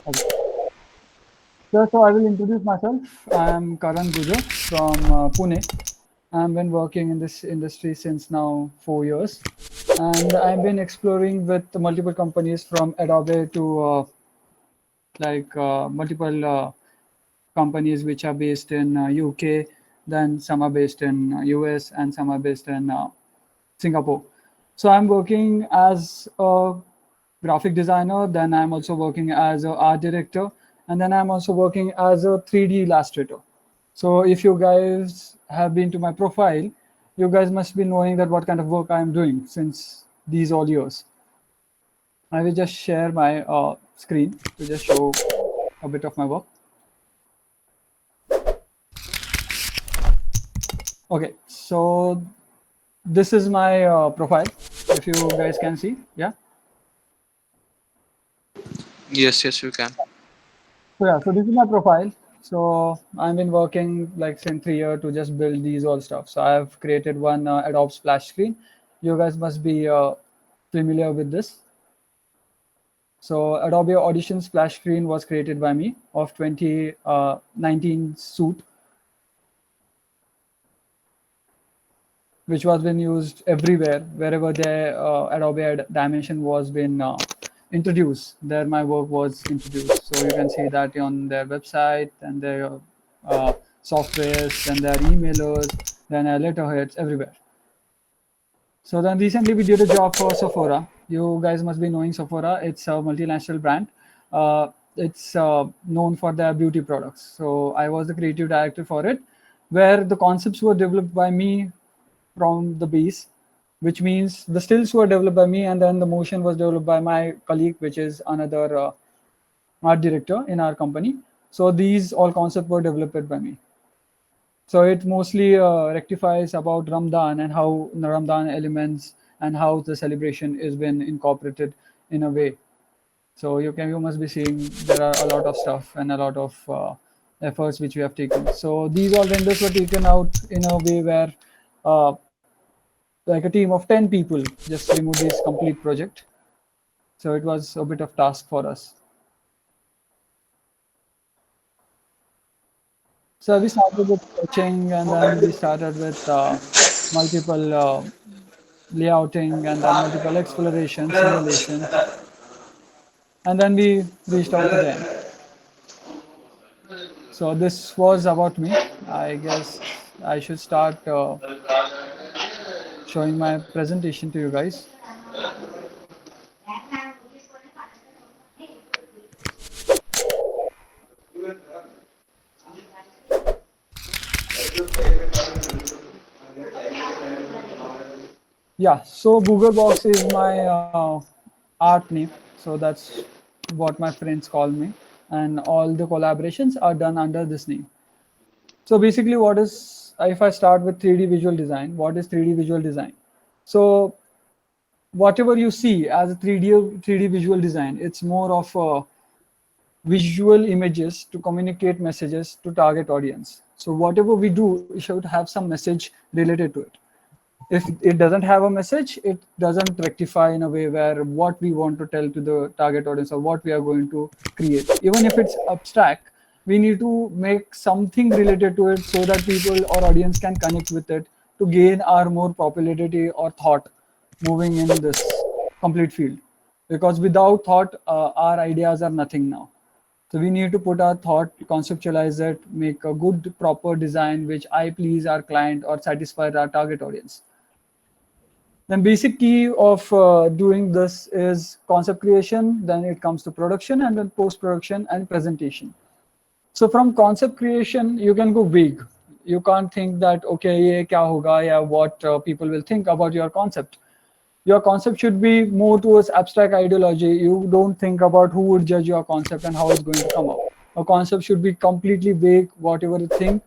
Okay. So I will introduce myself. I'm Karan Gujo from Pune. I've been working in this industry since now 4 years, and I've been exploring with multiple companies from Adobe to multiple companies which are based in UK, then some are based in US, and some are based in Singapore. So I'm working as a graphic designer, then I'm also working as an art director, and then I'm also working as a 3D illustrator. So if you guys have been to my profile, you guys must be knowing that what kind of work I'm doing since these all years. I will just share my screen to just show a bit of my work. Okay, so this is my profile. If you guys can see, yeah. Yes, yes, you can. So this is my profile. So I've been working like since 3 years to just build these all stuff. So I've created one Adobe splash screen. You guys must be familiar with this. So Adobe Audition splash screen was created by me of 2019 suit, which was been used everywhere wherever the Adobe Dimension was been introduced. There my work was introduced. So you can see that on their website and their uh, softwares and their emailers, then letterheads everywhere. So then recently we did a job for Sephora. You guys must be knowing Sephora. It's a multinational brand. It's known for their beauty products. So I was the creative director for it, where the concepts were developed by me from the base, which means the stills were developed by me, and then the motion was developed by my colleague, which is another art director in our company. So these all concepts were developed by me. So it mostly rectifies about Ramadan and how the Ramadan elements and how the celebration is been incorporated in a way. So you must be seeing there are a lot of stuff and a lot of efforts which we have taken. So these all vendors were taken out in a way where uh, like a team of 10 people just remove this complete project. So it was a bit of task for us. So we started with sketching, and then we started with multiple layouting, and then multiple exploration, simulation, and then we reached out to the end. So this was about me. I guess I should start showing my presentation to you guys. Yeah, so Google Box is my art name. So that's what my friends call me. And all the collaborations are done under this name. So basically, what is, if I start with 3D visual design, what is 3D visual design? So whatever you see as a 3D visual design, it's more of a visual images to communicate messages to target audience. So whatever we do, it should have some message related to it. If it doesn't have a message, it doesn't rectify in a way where what we want to tell to the target audience or what we are going to create. Even if it's abstract, we need to make something related to it so that people or audience can connect with it to gain our more popularity or thought moving in this complete field. Because without thought, our ideas are nothing now. So we need to put our thought, conceptualize it, make a good, proper design which I please our client or satisfy our target audience. Then basic key of doing this is concept creation, then it comes to production, and then post production and presentation. So from concept creation, you can go big. You can't think that okay, ye kya hoga, yeah, what people will think about your concept. Your concept should be more towards abstract ideology. You don't think about who would judge your concept and how it's going to come out. A concept should be completely vague, whatever you think,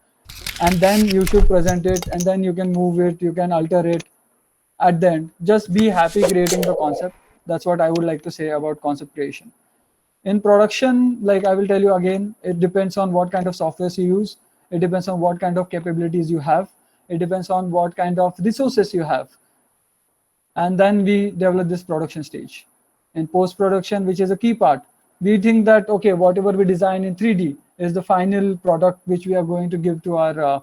and then you should present it, and then you can move it, you can alter it at the end. Just be happy creating the concept. That's what I would like to say about concept creation. In production, like I will tell you again, it depends on what kind of softwares you use. It depends on what kind of capabilities you have. It depends on what kind of resources you have. And then we develop this production stage. In post production, which is a key part, We think that, okay, whatever we design in 3D is the final product which we are going to give to our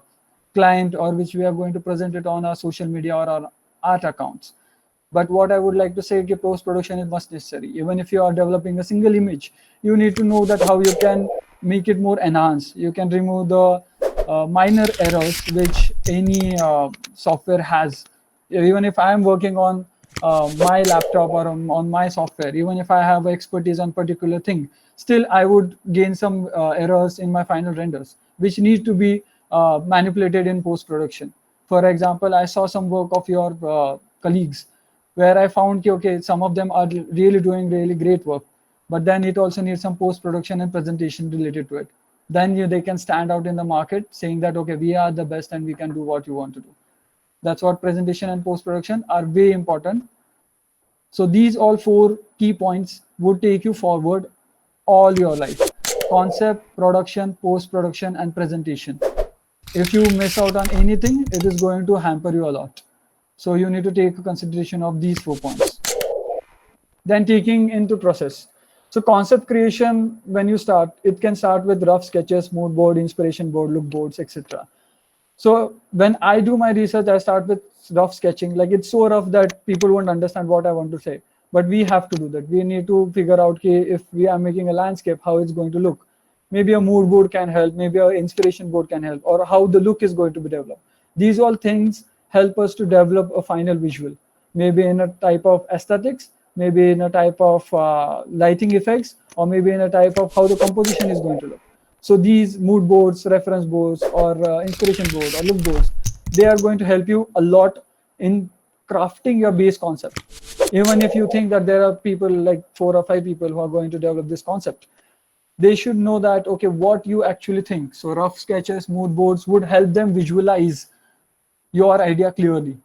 client, or which we are going to present it on our social media or our art accounts. But what I would like to say is post production is must necessary. Even if you are developing a single image, you need to know that how you can make it more enhanced. You can remove the minor errors which any software has. Even if I am working on my laptop or on my software, even if I have expertise on particular thing, still I would gain some errors in my final renders, which need to be manipulated in post production. For example, I saw some work of your colleagues where I found okay, some of them are really doing really great work, but then it also needs some post production and presentation related to it. Then they can stand out in the market saying that okay, we are the best and we can do what you want to do. That's what presentation and post production are way important. So these all four key points would take you forward all your life: concept, production, post production, and presentation. If you miss out on anything, it is going to hamper you a lot. So you need to take consideration of these 4 points. Then taking into process. So concept creation, when you start, it can start with rough sketches, mood board, inspiration board, look boards, etc. So when I do my research, I start with rough sketching. Like it's so rough that people won't understand what I want to say. But we have to do that. We need to figure out if we are making a landscape, how it's going to look. Maybe a mood board can help, maybe an inspiration board can help, or how the look is going to be developed. These all things help us to develop a final visual, maybe in a type of aesthetics, maybe in a type of lighting effects, or maybe in a type of how the composition is going to look. So these mood boards, reference boards, or inspiration board or look boards, they are going to help you a lot in crafting your base concept. Even if you think that there are people like 4 or 5 people who are going to develop this concept, they should know that okay, what you actually think. So rough sketches, mood boards would help them visualize your idea clearly.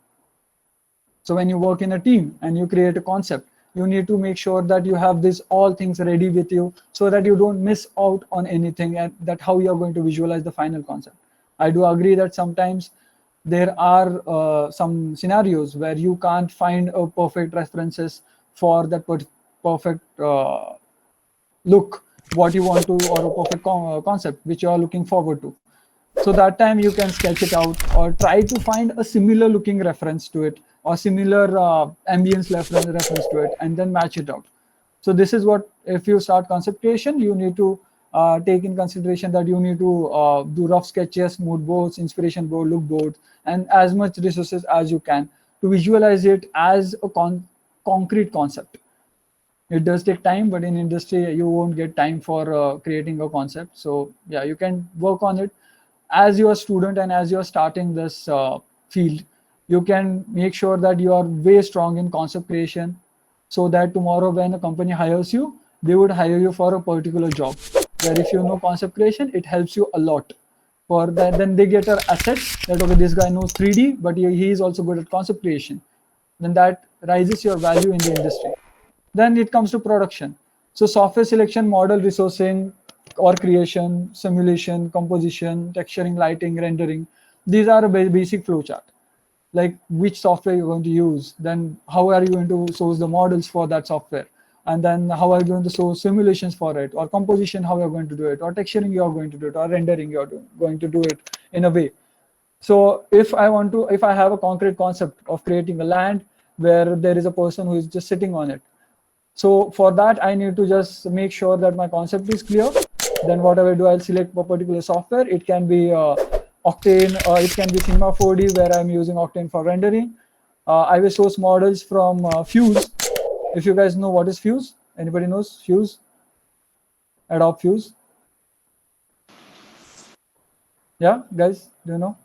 So when you work in a team and you create a concept, you need to make sure that you have these all things ready with you so that you don't miss out on anything, and that how you're going to visualize the final concept. I do agree that sometimes there are some scenarios where you can't find a perfect references for that perfect look, what you want to, or a perfect concept which you are looking forward to. So that time you can sketch it out or try to find a similar looking reference to it, or similar ambience reference to it, and then match it out. So this is what, if you start concept creation, you need to take in consideration that you need to do rough sketches, mood boards, inspiration board, look boards, and as much resources as you can to visualize it as a concrete concept. It does take time, but in industry you won't get time for creating a concept. So yeah, you can work on it as you're a student, and as you're starting this field, you can make sure that you are way strong in concept creation, so that tomorrow when a company hires you, they would hire you for a particular job, where if you know concept creation, it helps you a lot. For that, then they get an asset that okay, this guy knows 3D, but he is also good at concept creation. Then that rises your value in the industry. Then it comes to production. So software selection, model resourcing or creation, simulation, composition, texturing, lighting, rendering. These are a basic flowchart. Like which software you're going to use, then how are you going to source the models for that software, and then how are you going to source simulations for it, or composition, how you're going to do it, or texturing you're going to do it, or rendering you're going to do it in a way. So if I have a concrete concept of creating a land where there is a person who is just sitting on it, so for that, I need to just make sure that my concept is clear. Then what I will do, I'll select a particular software. It can be Octane, it can be Cinema 4D, where I'm using Octane for rendering. I will source models from Fuse. If you guys know what is Fuse, anybody knows Fuse? Adobe Fuse. Yeah, guys, do you know?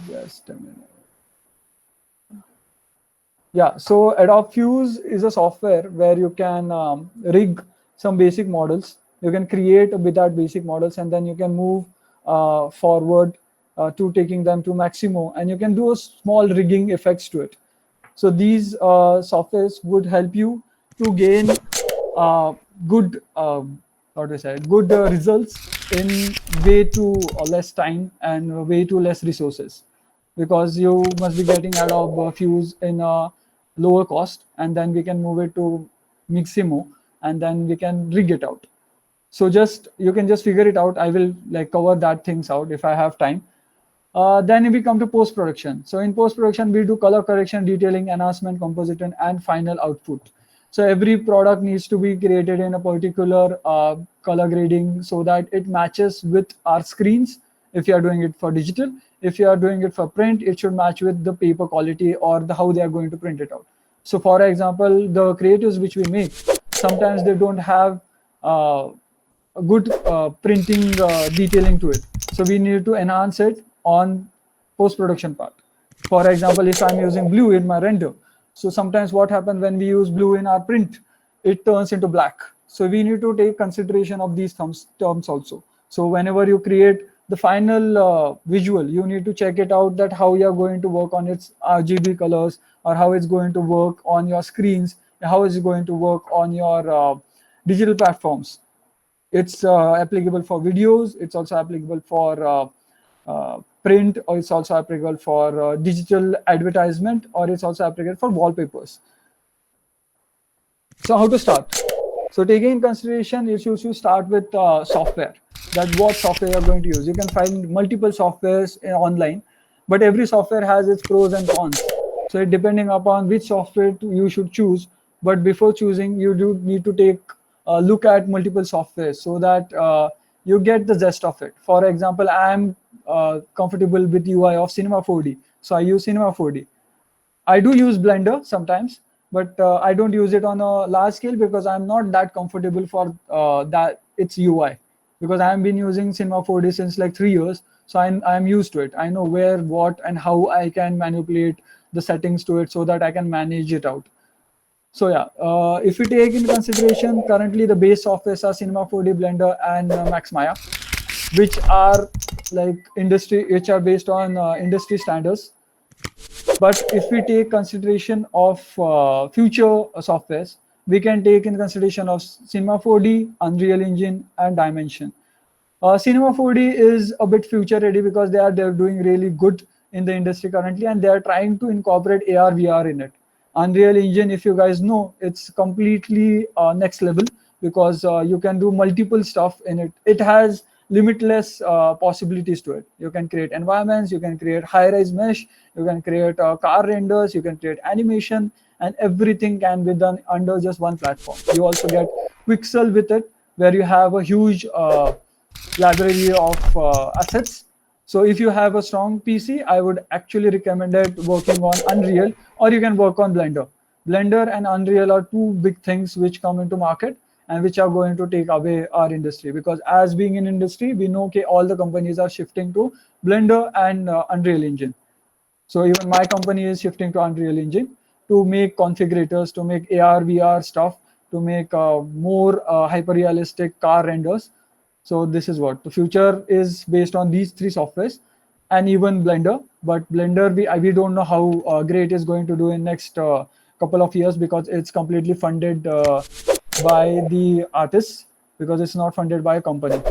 Just a minute. Yeah, so Adobe Fuse is a software where you can rig some basic models. You can create with that basic models, and then you can move forward to taking them to Maximo, and you can do a small rigging effects to it. So these softwares would help you to gain good, how do I say, good results in way too less time and way too less resources, because you must be getting Adobe Fuse in lower cost, and then we can move it to Miximo, and then we can rig it out. So just you can just figure it out. I will like cover that things out if I have time. Then we come to post production. So in post production, we do color correction, detailing, enhancement, composition, and final output. So every product needs to be created in a particular color grading so that it matches with our screens. If you are doing it for digital, if you are doing it for print, it should match with the paper quality or how they are going to print it out. So for example, the creatives which we make, sometimes they don't have a good printing detailing to it. So we need to enhance it on post-production part. For example, if I'm using blue in my render, so sometimes what happens when we use blue in our print, it turns into black. So we need to take consideration of these terms also. So whenever you create the final visual, you need to check it out that how you're going to work on its RGB colors, or how it's going to work on your screens, how it's going to work on your digital platforms. It's applicable for videos, it's also applicable for print, or it's also applicable for digital advertisement, or it's also applicable for wallpapers. So how to start? So taking in consideration, you should start with software. That what software you're going to use. You can find multiple softwares online, but every software has its pros and cons. So depending upon which software you should choose, but before choosing, you do need to take a look at multiple softwares so that you get the zest of it. For example, I am comfortable with UI of Cinema 4D, so I use Cinema 4D. I do use Blender sometimes, but I don't use it on a large scale because I'm not that comfortable for that its UI, because I have been using Cinema 4D since like 3 years. So I'm used to it. I know where, what, and how I can manipulate the settings to it so that I can manage it out. So yeah, if we take into consideration, currently the base softwares are Cinema 4D, Blender, and Max Maya, which are like which are based on industry standards. But if we take consideration of future softwares, we can take in consideration of Cinema 4D, Unreal Engine, and Dimension. Cinema 4D is a bit future ready because they're doing really good in the industry currently, and they are trying to incorporate AR VR in it. Unreal Engine, if you guys know, it's completely next level because you can do multiple stuff in it. It has limitless possibilities to it. You can create environments, you can create high-rise mesh, you can create car renders, you can create animation, and everything can be done under just one platform. You also get Quixel with it, where you have a huge library of assets. So if you have a strong PC, I would actually recommend it working on Unreal, or you can work on Blender. Blender and Unreal are two big things which come into market and which are going to take away our industry, because as being in industry, we know okay, all the companies are shifting to Blender and Unreal Engine. So even my company is shifting to Unreal Engine to make configurators, to make AR, VR stuff, to make more hyper-realistic car renders. So this is what the future is based on these three softwares, and even Blender. But Blender, we don't know how great is going to do in next couple of years, because it's completely funded by the artists, because it's not funded by a company.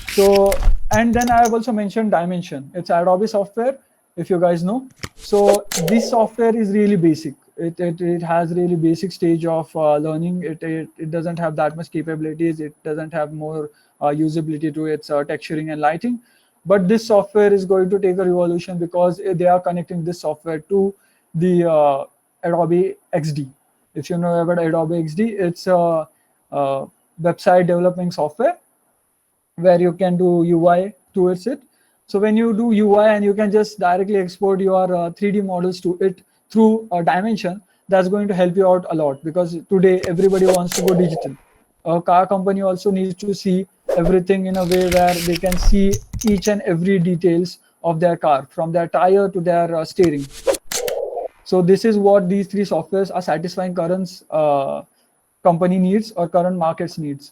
So, and then I have also mentioned Dimension. It's Adobe software, if you guys know. So this software is really basic. It has really basic stage of learning. It doesn't have that much capabilities. It doesn't have more usability to its texturing and lighting. But this software is going to take a revolution because they are connecting this software to the Adobe XD. If you know about Adobe XD, it's a website developing software where you can do UI towards it. So when you do UI and you can just directly export your 3D models to it through a Dimension, that's going to help you out a lot, because today everybody wants to go digital. A car company also needs to see everything in a way where they can see each and every details of their car, from their tire to their steering. So this is what these three softwares are satisfying current company needs or current markets needs.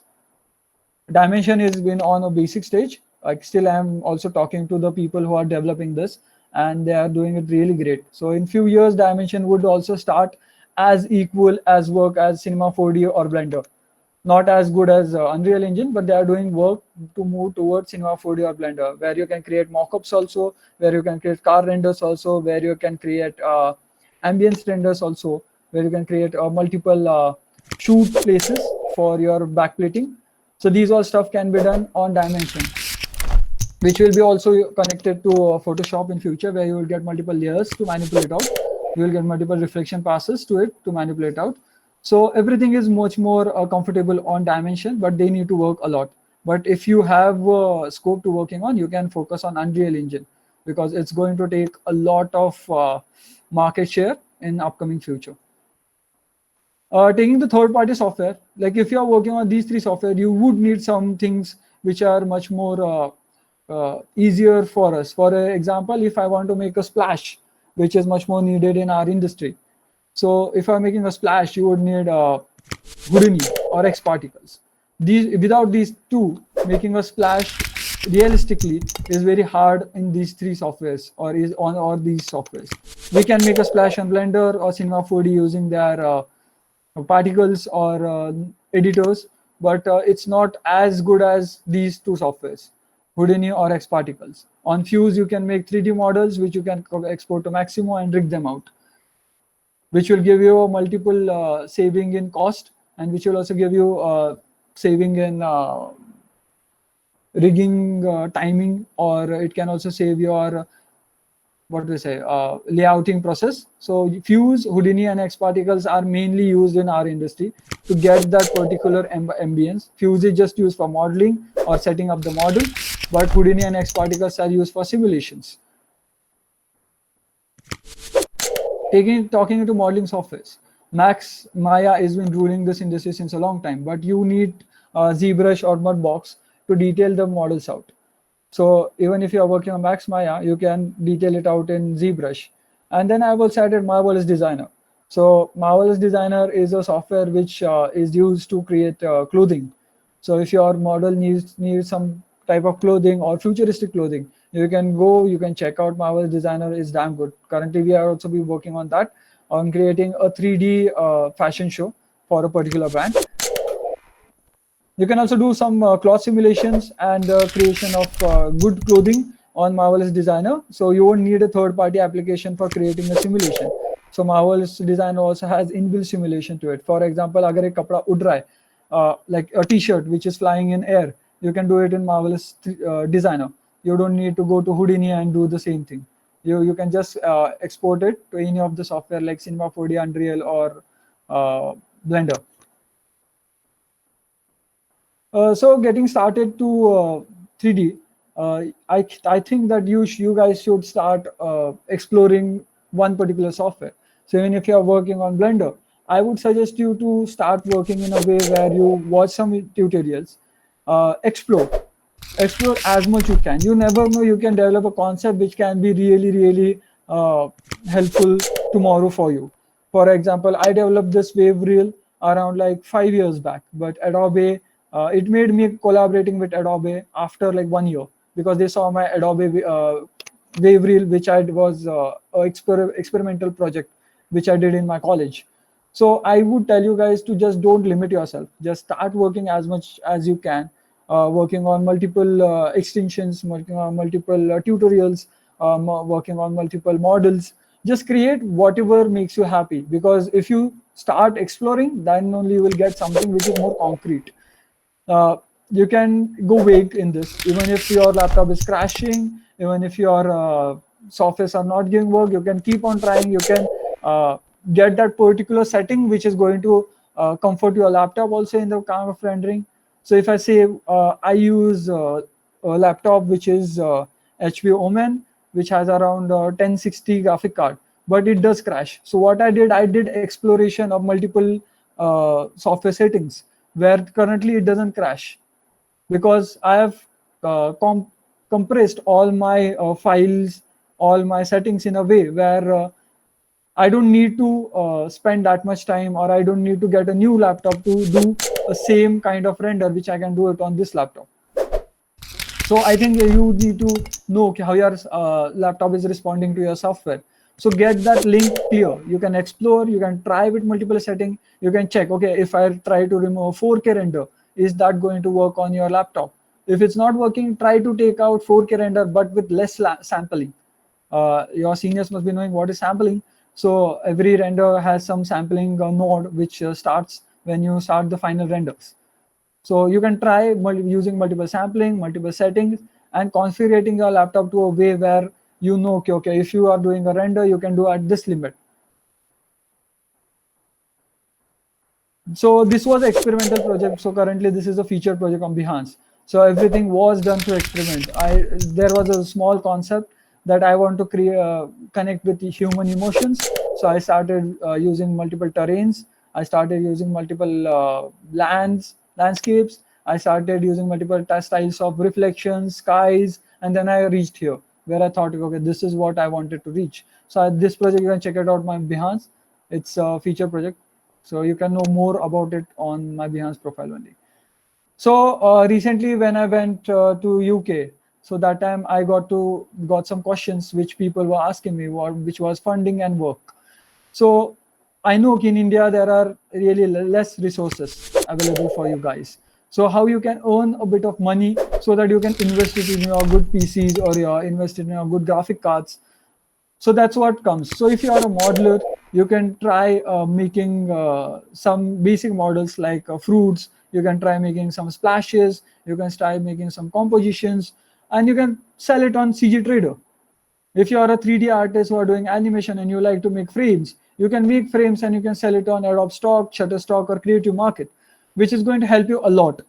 Dimension has been on a basic stage. Like still, I'm also talking to the people who are developing this, and they are doing it really great. So in few years, Dimension would also start as equal as work as Cinema 4D or Blender. Not as good as Unreal Engine, but they are doing work to move towards Cinema 4D or Blender, where you can create mockups also, where you can create car renders also, where you can create ambience renders also, where you can create multiple shoot places for your backplating. So these all stuff can be done on Dimension, which will be also connected to Photoshop in future, where you will get multiple layers to manipulate out. You will get multiple reflection passes to it to manipulate out. So everything is much more comfortable on Dimension, but they need to work a lot. But if you have scope to working on, you can focus on Unreal Engine, because it's going to take a lot of market share in upcoming future. Taking the third-party software, like if you are working on these three software, you would need some things which are much more easier for us. For example, if I want to make a splash, which is much more needed in our industry. So if I'm making a splash, you would need Houdini or X particles. Without these two, making a splash realistically is very hard in these three softwares, or these softwares. We can make a splash on Blender or Cinema 4D using their particles or editors, but it's not as good as these two softwares, Houdini or X particles. On Fuse, you can make 3D models, which you can export to Maximo and rig them out, which will give you a multiple saving in cost, and which will also give you saving in rigging timing, or it can also save your what do we say, layouting process. So Fuse, Houdini, and X particles are mainly used in our industry to get that particular ambience. Fuse is just used for modeling or setting up the model, but Houdini and X particles are used for simulations. Talking into modeling softwares, Max Maya has been ruling this industry since a long time, but you need ZBrush or Mudbox to detail the models out. So even if you are working on Max Maya, you can detail it out in ZBrush. And then I've also added Marvelous Designer. So Marvelous Designer is a software which is used to create clothing. So if your model needs some type of clothing or futuristic clothing, you can check out Marvelous Designer. Is damn good. Currently, we are also be working on that, on creating a 3D fashion show for a particular brand. You can also do some cloth simulations and creation of good clothing on Marvelous Designer. So you won't need a third-party application for creating a simulation. So Marvelous Designer also has inbuilt simulation to it. For example, agar ek kapda ud raha hai, like a T-shirt which is flying in air, you can do it in Marvelous Designer. You don't need to go to Houdini and do the same thing. You can just export it to any of the software like Cinema 4D, Unreal, or Blender. So getting started to 3D, I think that you guys should start exploring one particular software. So even if you are working on Blender, I would suggest you to start working in a way where you watch some tutorials, explore as much you can. You never know, you can develop a concept which can be really helpful tomorrow for you. For example, I developed this wave reel around like 5 years back, but Adobe, it made me collaborating with Adobe after like 1 year, because they saw my Adobe wave reel, which I was experimental project which I did in my college. So I would tell you guys to just don't limit yourself. Just start working as much as you can, working on multiple extensions, working on multiple tutorials, working on multiple models. Just create whatever makes you happy, because if you start exploring, then only you will get something which is more concrete. You can go vague in this. Even if your laptop is crashing, even if your softwares are not giving work, you can keep on trying. You can get that particular setting which is going to comfort your laptop also in the kind of rendering. So if I say I use a laptop which is HP Omen, which has around 1060 graphic card, but it does crash. So what I did exploration of multiple software settings where currently it doesn't crash, because I have compressed all my files, all my settings in a way where I don't need to spend that much time, or I don't need to get a new laptop to do the same kind of render which I can do it on this laptop. So I think you need to know how your laptop is responding to your software. So get that link clear. You can explore, you can try with multiple settings. You can check, okay, if I try to remove 4K render, is that going to work on your laptop? If it's not working, try to take out 4K render, but with less sampling. Your seniors must be knowing what is sampling. So every render has some sampling node which starts when you start the final renders. So you can try using multiple sampling, multiple settings, and configuring your laptop to a way where you know, okay, if you are doing a render, you can do at this limit. So this was an experimental project. So currently this is a feature project on Behance. So everything was done through experiment. There was a small concept that I want to connect with the human emotions. So I started using multiple terrains. I started using multiple landscapes. I started using multiple styles of reflections, skies, and then I reached here where I thought, okay, this is what I wanted to reach. So this project, you can check it out my Behance. It's a feature project. So you can know more about it on my Behance profile only. So recently when I went to UK, so that time I got some questions which people were asking me, which was funding and work. So I know in India there are really less resources available for you guys. So how you can earn a bit of money so that you can invest it in your good PCs or your invest it in your good graphic cards. So that's what comes. So if you are a modeler, you can try making some basic models like fruits. You can try making some splashes. You can try making some compositions, and you can sell it on CG Trader. If you are a 3D artist who are doing animation and you like to make frames, you can make frames and you can sell it on Adobe Stock, Shutterstock, or Creative Market, which is going to help you a lot.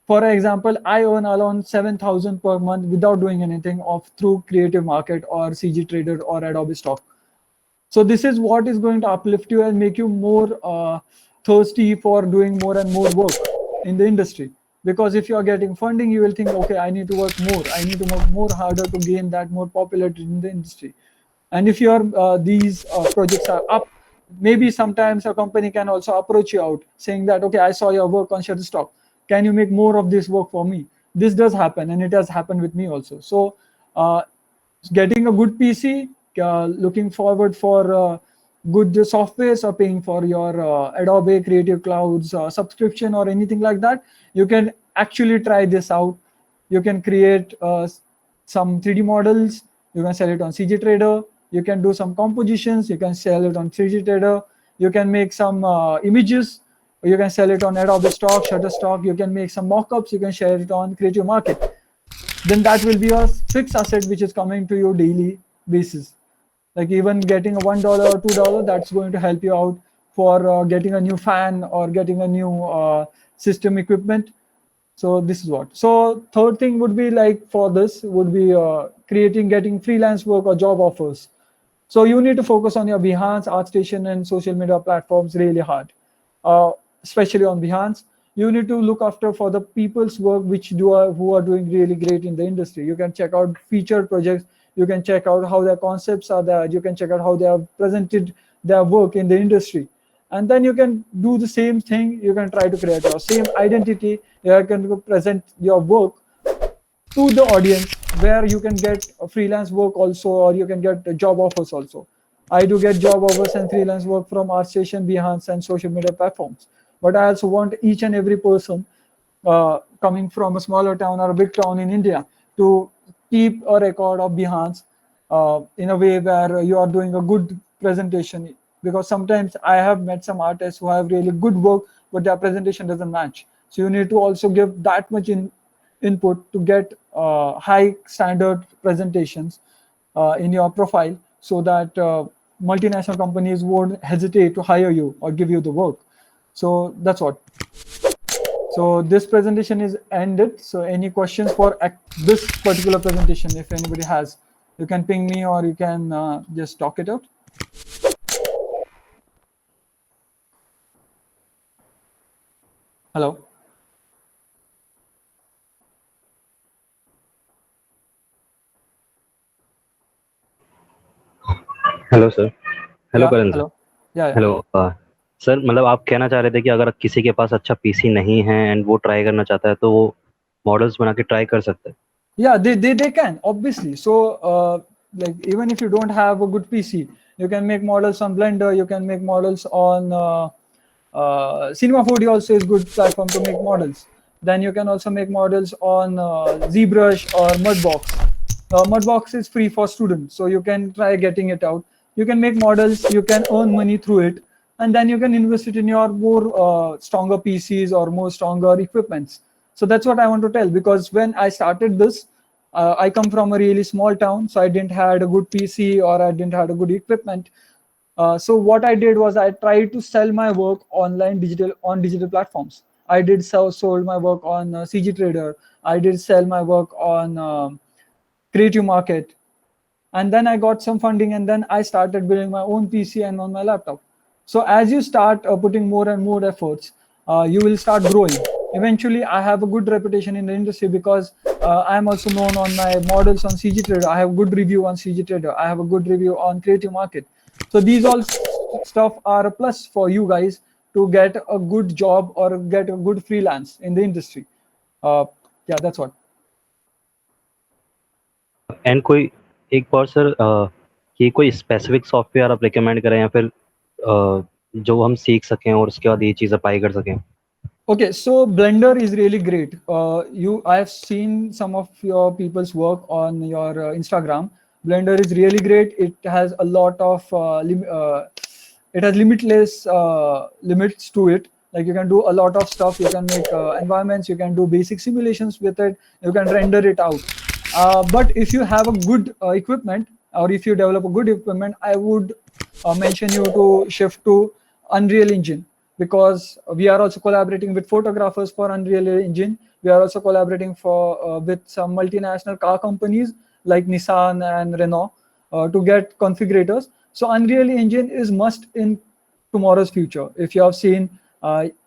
For example, I earn around 7,000 per month without doing anything through Creative Market or CG Trader or Adobe Stock. So this is what is going to uplift you and make you more thirsty for doing more and more work in the industry. Because if you are getting funding, you will think, okay, I need to work more. I need to work more harder to gain that more popularity in the industry. And if these projects are up, maybe sometimes a company can also approach you out saying that, okay, I saw your work on Shutterstock. Can you make more of this work for me? This does happen, and it has happened with me also. So getting a good PC, looking forward for good softwares, or paying for your Adobe Creative Cloud's subscription or anything like that, you can actually try this out. You can create some 3D models. You can sell it on CG Trader. You can do some compositions. You can sell it on CG Trader. You can make some images. You can sell it on Adobe Stock, Shutterstock. You can make some mockups. You can share it on Creative Market. Then that will be a fixed asset which is coming to you daily basis. Like even getting a $1 or $2, that's going to help you out for getting a new fan or getting a new system equipment. So this is what. So third thing would be like for this would be getting freelance work or job offers. So you need to focus on your Behance, ArtStation, and social media platforms really hard, especially on Behance. You need to look after for the people's work who are doing really great in the industry. You can check out featured projects. You can check out how their concepts are there. You can check out how they have presented their work in the industry. And then you can do the same thing. You can try to create your same identity. You can present your work to the audience where you can get freelance work also, or you can get job offers also. I do get job offers and freelance work from ArtStation, Behance, and social media platforms. But I also want each and every person coming from a smaller town or a big town in India to keep a record of Behance in a way where you are doing a good presentation. Because sometimes I have met some artists who have really good work, but their presentation doesn't match. So you need to also give that much input to get high standard presentations in your profile, so that multinational companies won't hesitate to hire you or give you the work. So that's what. So this presentation is ended. So any questions for this particular presentation, if anybody has, you can ping me or you can just talk it out. Hello. Hello sir. Hello Karan sir. Hello. या hello sir, मतलब आप कहना चाह रहे थे कि अगर किसी के पास अच्छा पीसी नहीं है एंड वो ट्राई करना चाहता है तो वो मॉडल्स बना के ट्राई कर सकता है. Yeah, they can, obviously. So like even if you don't have a good PC, you can make models on Blender. You can make models on Cinema 4D. Also is good platform to make models. Then you can also make models on ZBrush or Mudbox. Mudbox is free for students, so you can try getting it out. you can make models, you can earn money through it, and then you can invest it in your more stronger PCs or more stronger equipments. So that's what I want to tell, because when I started this, I come from a really small town, so I didn't had a good PC or I didn't had a good equipment. So what I did was I tried to sell my work online, digital platforms. I did sold my work on CG Trader. I did sell my work on Creative Market, and then I got some funding, and then I started building my own PC and on my laptop. So as you start putting more and more efforts, you will start growing. Eventually, I have a good reputation in the industry because I am also known on my models on CG Trader. I have good review on CG Trader. I have a good review on Creative Market. So these all stuff are a plus for you guys to get a good job or get a good freelance in the industry. Yeah, that's what. And कोई एक बार sir कि कोई specific software आप recommend करें या फिर जो हम सीख सकें और उसके बाद ये चीज़ अप्लाई कर सकें. Okay, so Blender is really great. I have seen some of your people's work on your Instagram. Blender is really great. It has a lot of it has limitless limits to it. Like you can do a lot of stuff. You can make environments. You can do basic simulations with it. You can render it out. But if you have a good equipment, or if you develop a good equipment, I would mention you to shift to Unreal Engine, because we are also collaborating with photographers for Unreal Engine. We are also collaborating with some multinational car companies like Nissan and Renault to get configurators. So Unreal Engine is must in tomorrow's future. If you have seen,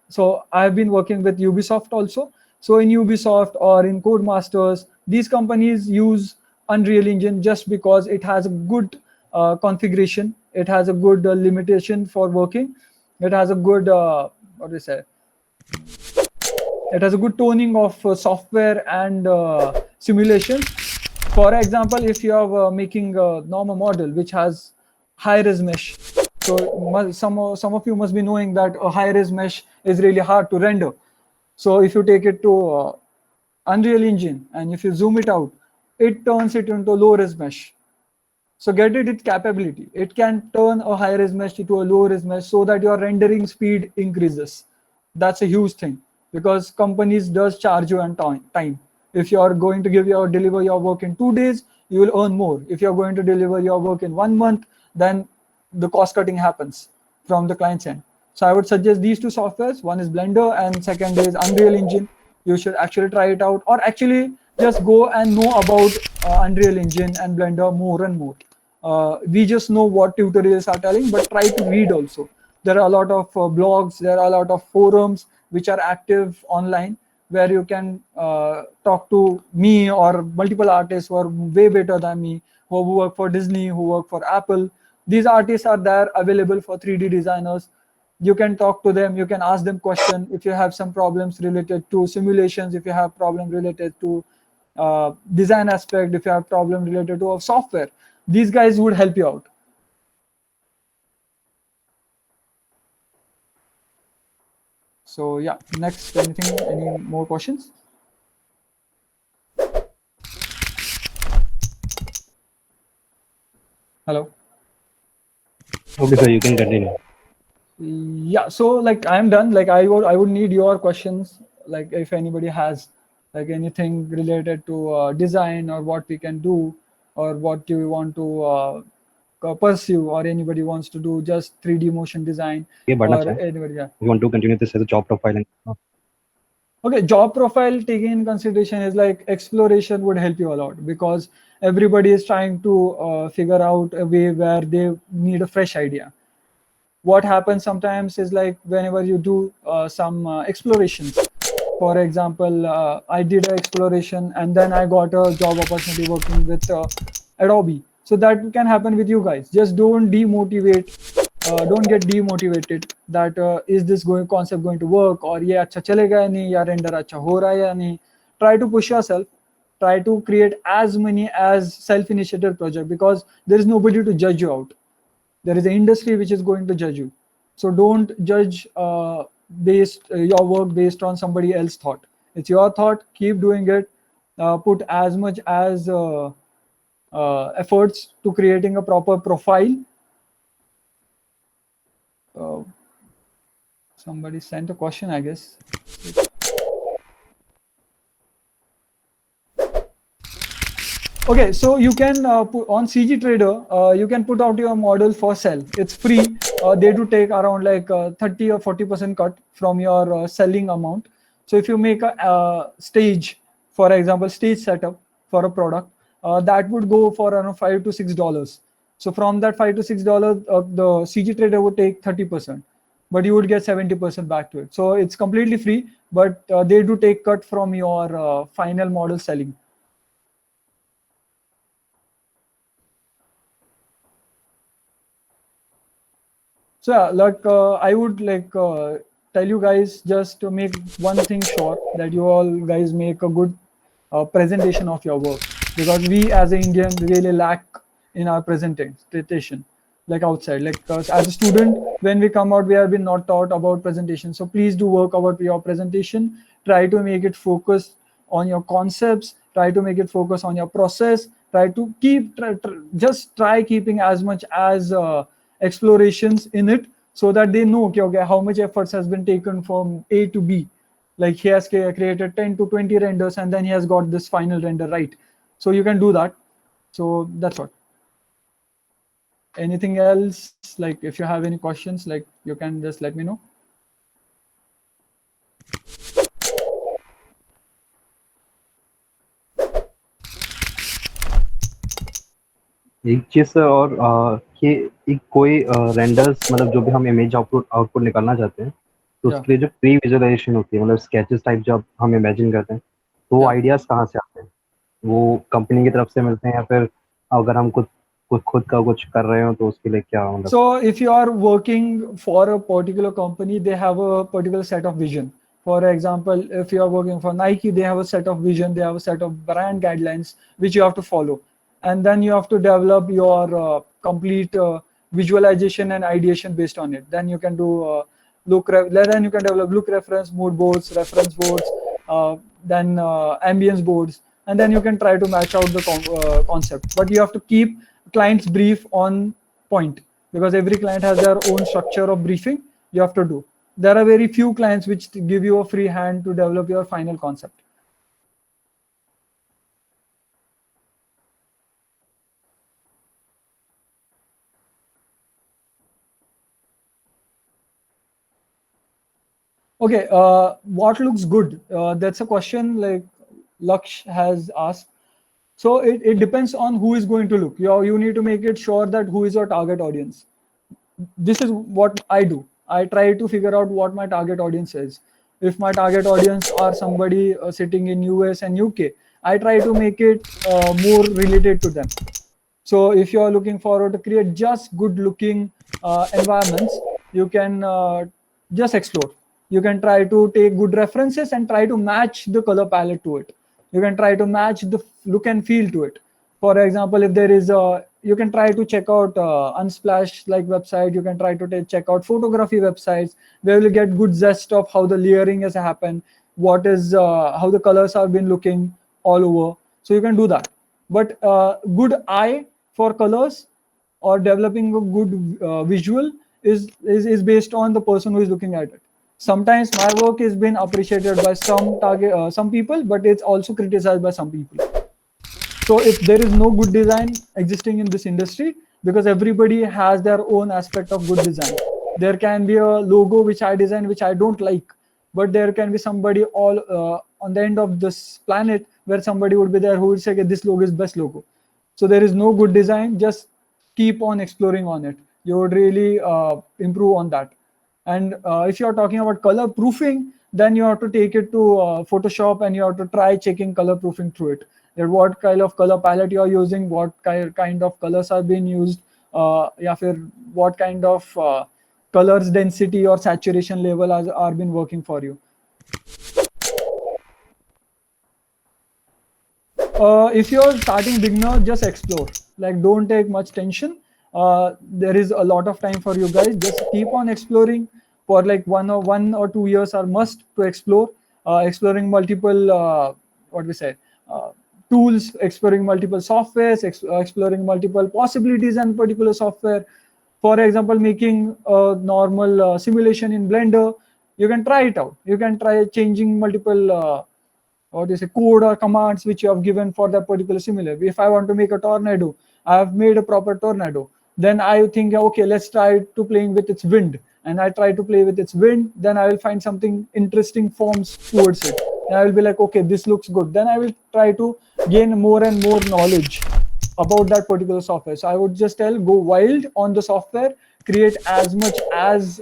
so I've been working with Ubisoft also. So in Ubisoft or in Codemasters, these companies use Unreal Engine just because it has a good configuration. It has a good limitation for working. It has a good what do you say? It has a good toning of software and simulations. For example, if you are making a normal model which has high-res mesh, so some of you must be knowing that a high-res mesh is really hard to render. So if you take it to Unreal Engine and if you zoom it out, it turns it into low-res mesh. So get it its capability. It can turn a high-res mesh into a low-res mesh so that your rendering speed increases. That's a huge thing, because companies does charge you on time. If you are going to deliver your work in 2 days, you will earn more. If you are going to deliver your work in 1 month, then the cost cutting happens from the client's end. So I would suggest these two softwares. One is Blender and second is Unreal Engine. You should actually try it out, or actually just go and know about Unreal Engine and Blender more and more. We just know what tutorials are telling, but try to read also. There are a lot of blogs, there are a lot of forums which are active online, where you can talk to me or multiple artists who are way better than me, who work for Disney, who work for Apple. These artists are there available for 3D designers. You can talk to them, you can ask them questions if you have some problems related to simulations, if you have problem related to design aspect, if you have problem related to software. These guys would help you out. So yeah, next, any more questions? Hello. Okay, sir, you can continue. Yeah, so like I'm done. Like I would need your questions. Like if anybody has like anything related to design, or what we can do, or what do you want to pursue, or anybody wants to do just 3D motion design, ये बढ़ना or चाहिए. anybody. Yeah. We want to continue this as a job profile. Okay, job profile taken in consideration is like exploration would help you a lot, because everybody is trying to figure out a way where they need a fresh idea. What happens sometimes is like whenever you do some explorations. For example, I did an exploration and then I got a job opportunity working with Adobe. So that can happen with you guys. Just don't demotivate. Don't get demotivated that is this concept going to work, or ये अच्छा चलेगा या नहीं, या render अच्छा हो रहा है या नहीं. Try to push yourself. Try to create as many as self-initiated project, because there is nobody to judge you out. There is an industry which is going to judge you. So don't judge your work based on somebody else's thought. It's your thought. Keep doing it. Put as much as efforts to creating a proper profile, somebody sent a question, I guess. Okay, so you can put on CG Trader, you can put out your model for sell. It's free. They do take around like 30 or 40% cut from your selling amount. So if you make a stage, for example, stage setup for a product, that would go for around $5 to $6. So from that $5 to $6, the CG Trader would take 30%, but you would get 70% back to it. So it's completely free, but they do take cut from your final model selling. So yeah, like I would like tell you guys just to make one thing sure that you all guys make a good presentation of your work, because we as an Indian really lack in our presentation, like outside. Like as a student, when we come out, we have been not taught about presentation. So please do work about your presentation. Try to make it focus on your concepts. Try to make it focus on your process. Try to just try keeping as much as explorations in it, so that they know okay, how much efforts has been taken from A to B. Like he has created 10 to 20 renders and then he has got this final render right. So you can do that. So that's what. Anything else? Like if you have any questions, like you can just let me know. एक चीज sir, और कि एक कोई renders, मतलब जो भी हम इमेज आउटपुट निकालना चाहते हैं, तो उसके लिए जो प्री विजुअलाइजेशन होती है, मतलब स्केचेस टाइप जब हम इमेजिन करते हैं, तो वो आइडियाज कहाँ से आते हैं? वो कंपनी की तरफ से मिलते हैं या फिर अगर हम खुद का कुछ कर रहे हो तो उसके लिए क्या मतलब? So if you are working for a particular company, they have a particular set of vision. For example, if you are working for Nike, they have a set of vision, they have a set of brand guidelines which you have to follow, and then you have to develop your complete visualization and ideation based on it. Then you can do then you can develop look reference, mood boards, reference boards, then ambience boards, and then you can try to match out the concept. But you have to keep client's brief on point, because every client has their own structure of briefing you have to do. There are very few clients which give you a free hand to develop your final concept. Okay, what looks good? That's a question like Laksh has asked. So it depends on who is going to look. You need to make it sure that who is your target audience. This is what I do. I try to figure out what my target audience is. If my target audience are somebody sitting in US and UK, I try to make it more related to them. So if you are looking forward to create just good looking environments, you can just explore. You can try to take good references and try to match the color palette to it. You can try to match the look and feel to it. For example, if there is a, you can try to check out Unsplash like website. You can try to check out photography websites where you get good zest of how the layering has happened, what is how the colors have been looking all over. So you can do that. But good eye for colors or developing a good visual is based on the person who is looking at it. Sometimes my work has been appreciated by some people, but it's also criticized by some people. So if there is no good design existing in this industry, because everybody has their own aspect of good design. There can be a logo which I design which I don't like, but there can be somebody all on the end of this planet where somebody would be there who would say, okay, this logo is best logo. So there is no good design. Just keep on exploring on it. You would really improve on that. And if you're talking about color proofing, then you have to take it to Photoshop and you have to try checking color proofing through it. That what kind of color palette you are using, what kind of colors are being used, what kind of colors density or saturation level are been working for you. If you're starting beginner, just explore. Like don't take much tension. There is a lot of time for you guys. Just keep on exploring. For like 1 or 2 years are must to explore. Exploring multiple tools, exploring multiple softwares, exploring multiple possibilities and particular software. For example, making a normal simulation in Blender, you can try it out. You can try changing multiple what is a code or commands which you have given for that particular simulator. If I want to make a tornado, I have made a proper tornado. Then I think, okay, let's try to playing with its wind. And I try to play with its wind. Then I will find something interesting forms towards it. And I will be like, okay, this looks good. Then I will try to gain more and more knowledge about that particular software. So I would just tell, go wild on the software, create as much as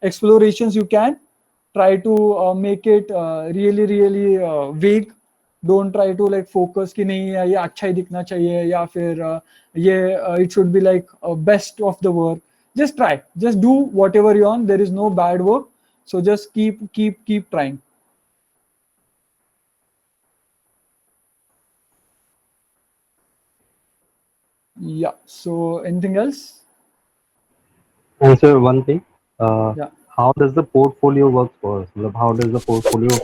explorations you can, try to make it really vague. Don't try to like focus कि नहीं ये अच्छा ही दिखना चाहिए या फिर ये it should be like best of the work. Just try, just do whatever you want. There is no bad work, so just keep trying. Yeah, so anything else? And so one thing, Yeah. how does the portfolio work for us? Matlab, how does the portfolio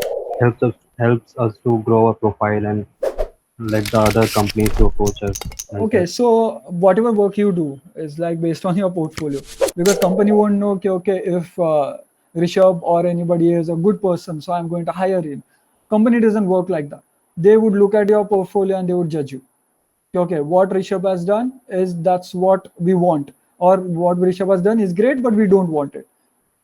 helps us to grow a profile and let the other companies to approach us? Like Okay, that? so whatever work you do is like based on your portfolio, because company won't know okay if Rishabh or anybody is a good person, so I'm going to hire him. Company doesn't work like that. They would look at your portfolio and they would judge you. Okay, what Rishabh has done is that's what we want, or what Rishabh has done is great, but we don't want it.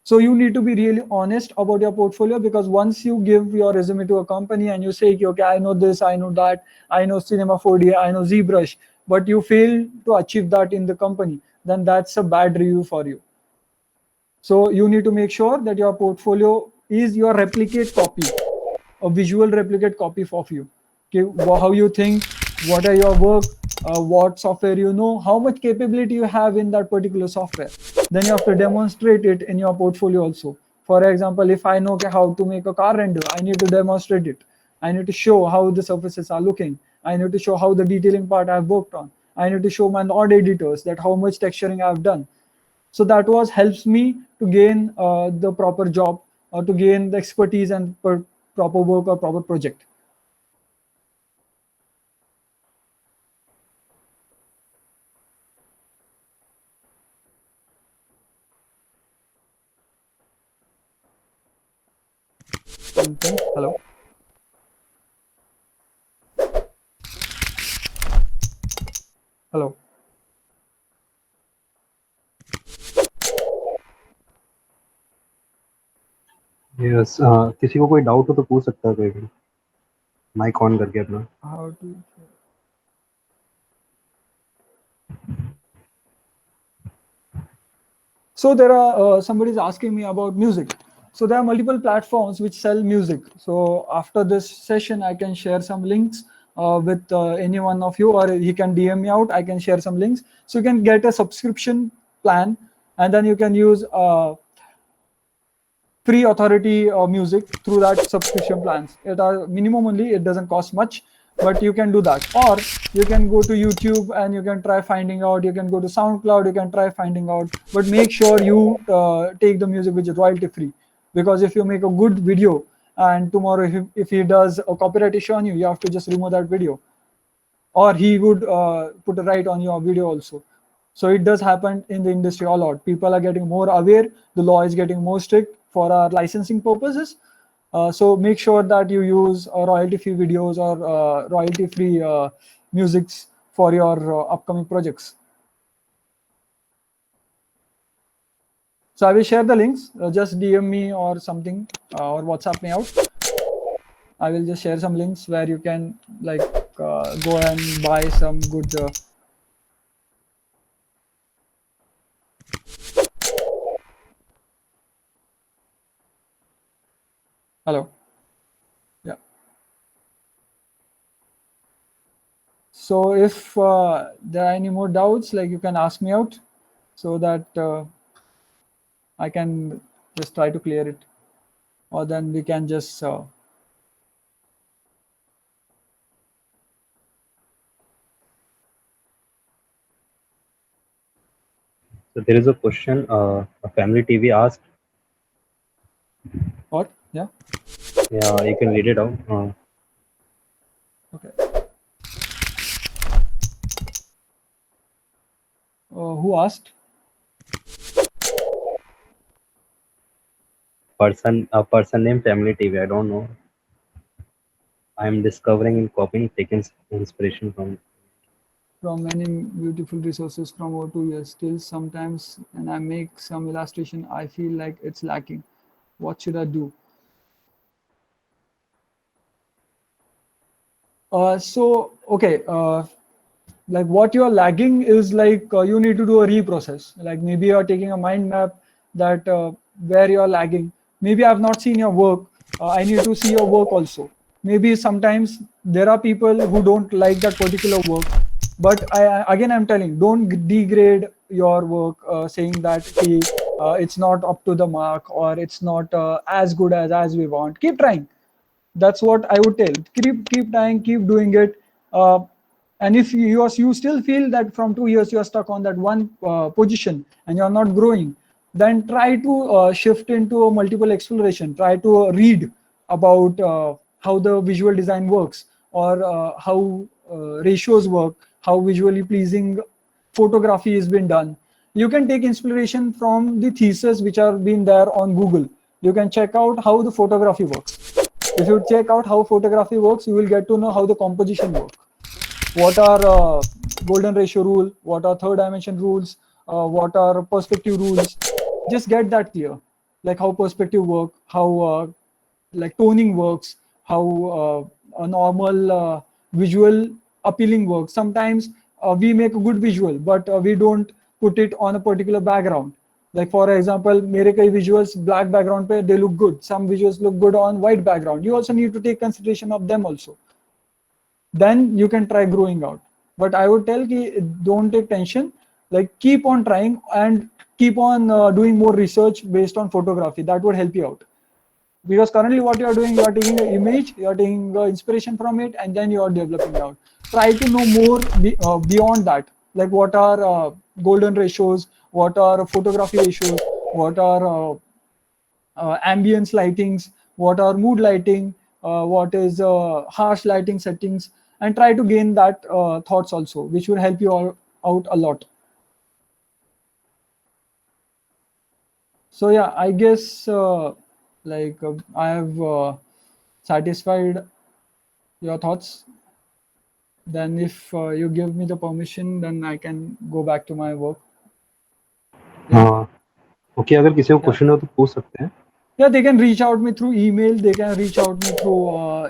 So you need to be really honest about your portfolio, because once you give your resume to a company and you say, okay, I know this, I know that, I know Cinema 4D, I know ZBrush, but you fail to achieve that in the company, then that's a bad review for you. So you need to make sure that your portfolio is your replicate copy, a visual replicate copy of you. Okay, how you think, what are your work, what software you know, how much capability you have in that particular software. Then you have to demonstrate it in your portfolio also. For example, if I know how to make a car render, I need to demonstrate it. I need to show how the surfaces are looking. I need to show how the detailing part I've worked on. I need to show my node editors that how much texturing I've done. So that was helps me to gain the proper job, or to gain the expertise and proper work or proper project. Something. Hello. Hello. Yes, किसी को कोई doubt हो तो पूछ सकता है कोई भी, माइक ऑन करके अपना. How to? So there are somebody's asking me about music. So there are multiple platforms which sell music. So after this session, I can share some links with any one of you, or he can DM me out. I can share some links. So you can get a subscription plan, and then you can use free authority music through that subscription plans. It are minimum only, it doesn't cost much, but you can do that. Or you can go to YouTube and you can try finding out. You can go to SoundCloud, you can try finding out, but make sure you take the music which is royalty free. Because if you make a good video and tomorrow if he does a copyright issue on you, you have to just remove that video, or he would put a right on your video also. So it does happen in the industry a lot. People are getting more aware. The law is getting more strict for our licensing purposes. So make sure that you use royalty-free videos or royalty-free musics for your upcoming projects. So I will share the links. Just DM me or something, or WhatsApp me out. I will just share some links where you can like go and buy some good. Hello. Yeah. So if there are any more doubts, like you can ask me out, so that I can just try to clear it, or then we can just. So there is a question. A family TV asked. What? Yeah. Yeah, you can read it out. Okay. Who asked? person named Family TV. I don't know. I'm discovering and copying, taking inspiration from. From many beautiful resources from over 2 years. Still, sometimes when I make some illustration, I feel like it's lacking. What should I do? Okay, like what you're lagging is like you need to do a reprocess. Like maybe you're taking a mind map that where you're lagging. Maybe I've not seen your work. I need to see your work also. Maybe sometimes there are people who don't like that particular work. But again, I'm telling, don't degrade your work, saying that it's not up to the mark or it's not as good as we want. Keep trying. That's what I would tell. Keep trying, keep doing it. And if you still feel that from 2 years you are stuck on that one position and you're not growing, then try to shift into a multiple exploration. Try to read about how the visual design works, or how ratios work, how visually pleasing photography has been done. You can take inspiration from the thesis which are been there on Google. You can check out how the photography works. If you check out how photography works, you will get to know how the composition works. What are golden ratio rule? What are third dimension rules? What are perspective rules? Just get that clear, like how perspective work, how like toning works, how a normal visual appealing works. Sometimes we make a good visual, but we don't put it on a particular background. Like for example, mere kai visuals black background pe they look good. Some visuals look good on white background. You also need to take consideration of them also. Then you can try growing out. But I would tell ki don't take tension. Like keep on trying and keep on doing more research based on photography. That would help you out. Because currently what you are doing, you are taking an image, you are taking inspiration from it, and then you are developing out. Try to know more beyond that, like what are golden ratios, what are photography ratios, what are ambience lightings, what are mood lighting, what is harsh lighting settings, and try to gain that thoughts also, which will help you all out a lot. So yeah, I guess I have satisfied your thoughts. Then if you give me the permission, then I can go back to my work. Yeah. हाँ, okay, अगर किसी को Yeah. Question हो तो पूछ सकते हैं. Yeah, they can reach out me through email. They can reach out me through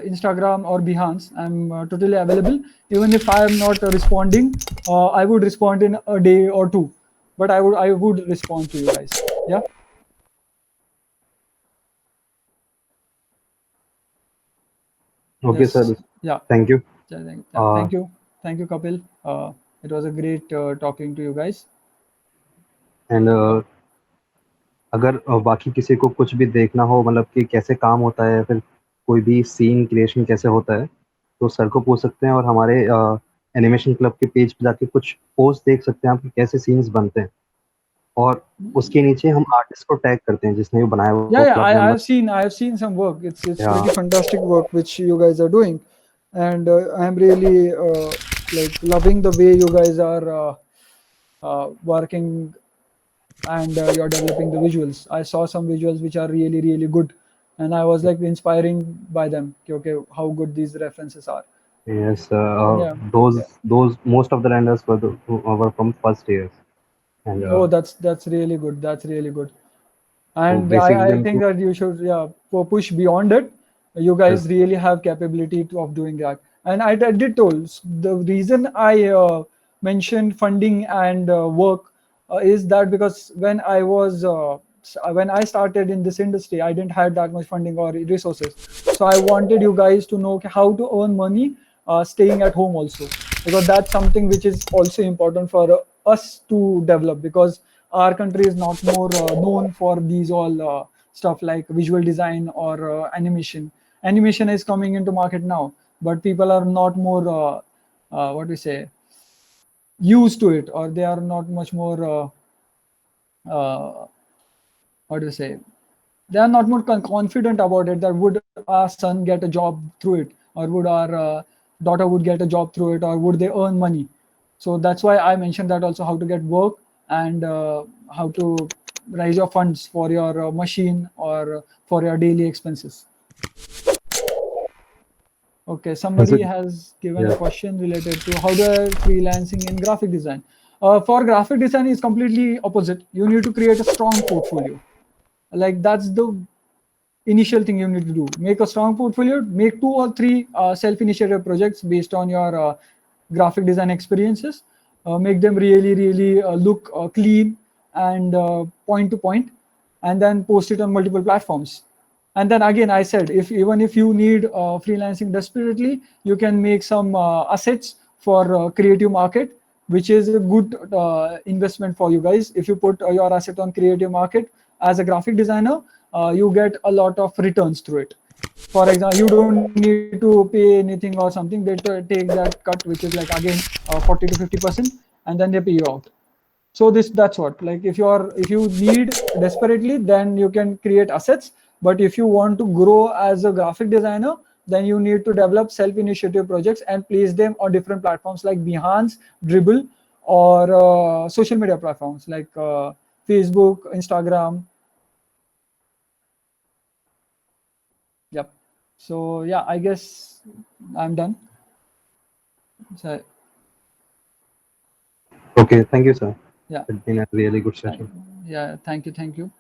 Instagram or Behance. I'm totally available. Even if I am not responding, I would respond in a day or two. But I would respond to you guys. Yeah. Okay, Yes. sir. Yeah. Thank you. Thank you. Thank you, Kapil. It was a great talking to you guys. And अगर बाकी किसी को कुछ भी देखना हो, मतलब कि कैसे काम होता है, फिर कोई भी सीन क्रिएशन कैसे होता है, तो सर को पूछ सकते हैं. और हमारे एनिमेशन क्लब के पेज पे जाके कुछ पोस्ट देख सकते हैं आप कि कैसे सीन्स बनते हैं. और उसके नीचे हम आर्टिस्ट को टैग करते हैं जिसने वो बनाया वो Yeah, club I member. have seen some work. It's Yeah. pretty fantastic work which you guys are doing, and I'm really like loving the way you guys are working, and you're developing the visuals. I saw some visuals which are really good, and I was like inspiring by them. Okay, how good these references are. Yes, Yeah. those most of the renders were from first years, and Oh, that's really good. That's really good. so And basically I think that you should push beyond it. You guys really have capability of doing that. And I did told the reason I mentioned funding and work is that because when I started in this industry, I didn't have that much funding or resources. So I wanted you guys to know how to earn money staying at home also, because that's something which is also important for us to develop, because our country is not more known for these all stuff like visual design or animation. Animation is coming into market now, but people are not more what we say used to it, or they are not much more what do you say, they are not more confident about it, that would our son get a job through it, or would our daughter would get a job through it, or would they earn money. So that's why I mentioned that also, how to get work and how to raise your funds for your machine or for your daily expenses. Okay, somebody has given a question related to how do I freelancing in graphic design. For graphic design, is completely opposite. You need to create a strong portfolio. Like that's the initial thing you need to do. Make a strong portfolio. Make 2 or 3 self-initiated projects based on your graphic design experiences. Make them really look clean and point to point, and then post it on multiple platforms. And then again, I said, even if you need freelancing desperately, you can make some assets for Creative Market, which is a good investment for you guys. If you put your asset on Creative Market as a graphic designer, you get a lot of returns through it. For example, you don't need to pay anything or something. They take that cut, which is like again 40 to 50%, and then they pay you out. So that's what, like if you need desperately, then you can create assets. But if you want to grow as a graphic designer, then you need to develop self-initiative projects and place them on different platforms like Behance, Dribbble, or social media platforms like Facebook, Instagram. Yep. So yeah, I guess I'm done. So Okay, thank you, sir. yeah, It's been a really good session. yeah. Thank you.